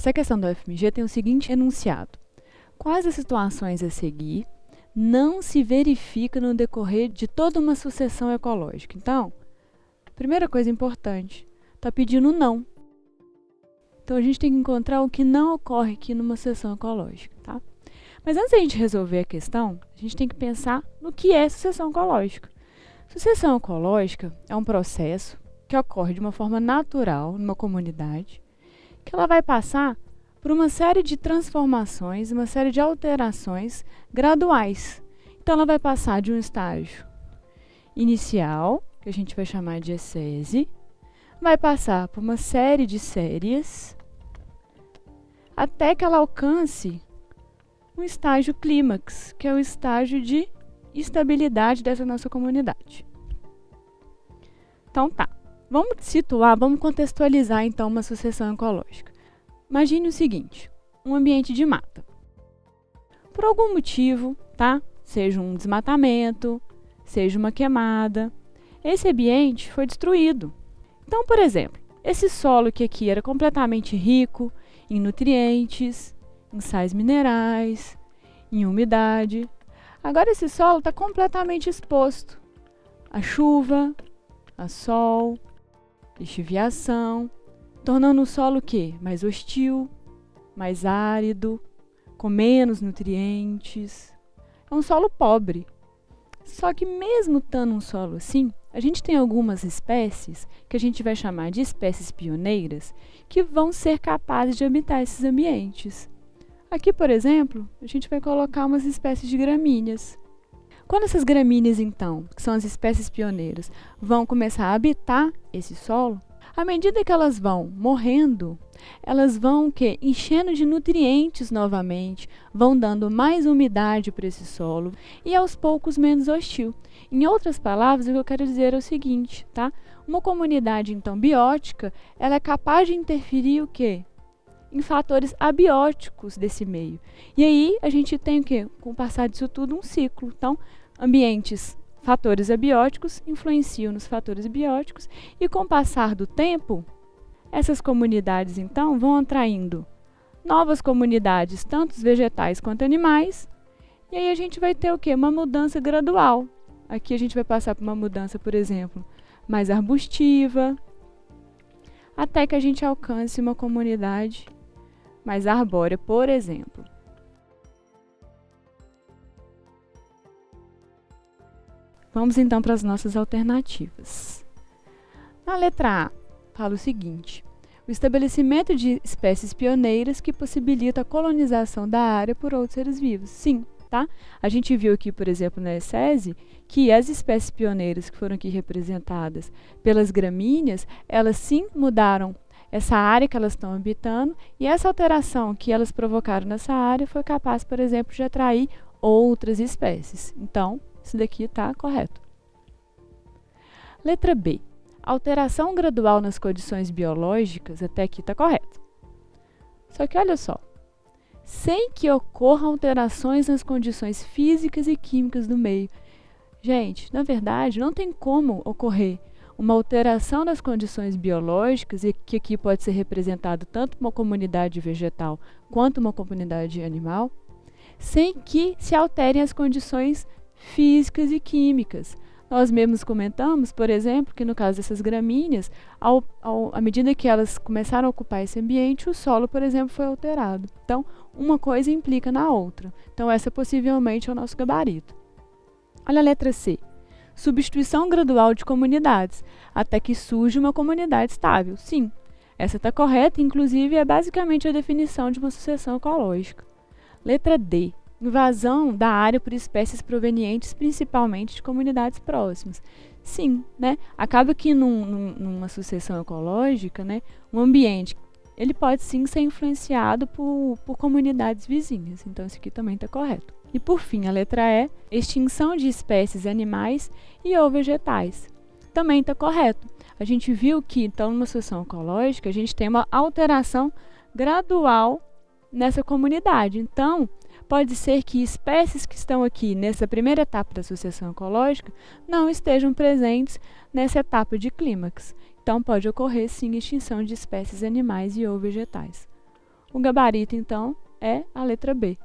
Essa questão do FMG tem o seguinte enunciado: quais as situações a seguir não se verifica no decorrer de toda uma sucessão ecológica? Então, primeira coisa importante, está pedindo não. Então, a gente tem que encontrar o que não ocorre aqui numa sucessão ecológica, tá? Mas antes da gente resolver a questão, a gente tem que pensar no que é sucessão ecológica. Sucessão ecológica é um processo que ocorre de uma forma natural numa comunidade, que ela vai passar por uma série de transformações, uma série de alterações graduais. Então, ela vai passar de um estágio inicial, que a gente vai chamar de ecese, vai passar por uma série de séries, até que ela alcance um estágio clímax, que é o estágio de estabilidade dessa nossa comunidade. Então tá, vamos situar, vamos contextualizar então uma sucessão ecológica. Imagine o seguinte, um ambiente de mata. Por algum motivo, tá? Seja um desmatamento, seja uma queimada, esse ambiente foi destruído. Então, por exemplo, esse solo que aqui era completamente rico em nutrientes, em sais minerais, em umidade, agora esse solo está completamente exposto à chuva, a sol, lixiviação, tornando o solo o quê? Mais hostil, mais árido, com menos nutrientes. É um solo pobre. Só que mesmo estando um solo assim, a gente tem algumas espécies, que a gente vai chamar de espécies pioneiras, que vão ser capazes de habitar esses ambientes. Aqui, por exemplo, a gente vai colocar umas espécies de gramíneas. Quando essas gramíneas, então, que são as espécies pioneiras, vão começar a habitar esse solo, à medida que elas vão morrendo, elas vão enchendo de nutrientes novamente, vão dando mais umidade para esse solo e aos poucos menos hostil. Em outras palavras, o que eu quero dizer é o seguinte, tá? Uma comunidade, então, biótica, ela é capaz de interferir o quê? Em fatores abióticos desse meio. E aí, a gente tem o quê? Com o passar disso tudo, um ciclo. Então, fatores abióticos influenciam nos fatores bióticos e com o passar do tempo, essas comunidades então vão atraindo novas comunidades, tanto vegetais quanto animais, e aí a gente vai ter o quê? Uma mudança gradual. Aqui a gente vai passar por uma mudança, por exemplo, mais arbustiva, até que a gente alcance uma comunidade mais arbórea, por exemplo. Vamos então para as nossas alternativas. Na letra A, fala o seguinte: o estabelecimento de espécies pioneiras que possibilita a colonização da área por outros seres vivos. Sim, tá? A gente viu aqui, por exemplo, na ecese, que as espécies pioneiras que foram aqui representadas pelas gramíneas, elas sim mudaram essa área que elas estão habitando, e essa alteração que elas provocaram nessa área foi capaz, por exemplo, de atrair outras espécies. Então, isso daqui está correto. Letra B. Alteração gradual nas condições biológicas, até aqui está correto. Só que olha só, sem que ocorram alterações nas condições físicas e químicas do meio. Gente, na verdade, não tem como ocorrer uma alteração das condições biológicas, e que aqui pode ser representado tanto uma comunidade vegetal quanto uma comunidade animal, sem que se alterem as condições físicas e químicas. Nós mesmos comentamos, por exemplo, que no caso dessas gramíneas, à medida que elas começaram a ocupar esse ambiente, o solo, por exemplo, foi alterado. Então, uma coisa implica na outra. Então, essa possivelmente é o nosso gabarito. Olha a letra C. Substituição gradual de comunidades, até que surge uma comunidade estável. Sim, essa está correta, inclusive é basicamente a definição de uma sucessão ecológica. Letra D. Invasão da área por espécies provenientes principalmente de comunidades próximas. Sim, né? Acaba que numa sucessão ecológica, né, um ambiente ele pode sim ser influenciado por comunidades vizinhas. Então, isso aqui também está correto. E por fim, a letra E, extinção de espécies animais e ou vegetais. Também está correto. A gente viu que, então, numa sucessão ecológica, a gente tem uma alteração gradual nessa comunidade. Então, pode ser que espécies que estão aqui nessa primeira etapa da sucessão ecológica não estejam presentes nessa etapa de clímax. Então, pode ocorrer, sim, extinção de espécies animais e ou vegetais. O gabarito, então, é a letra B.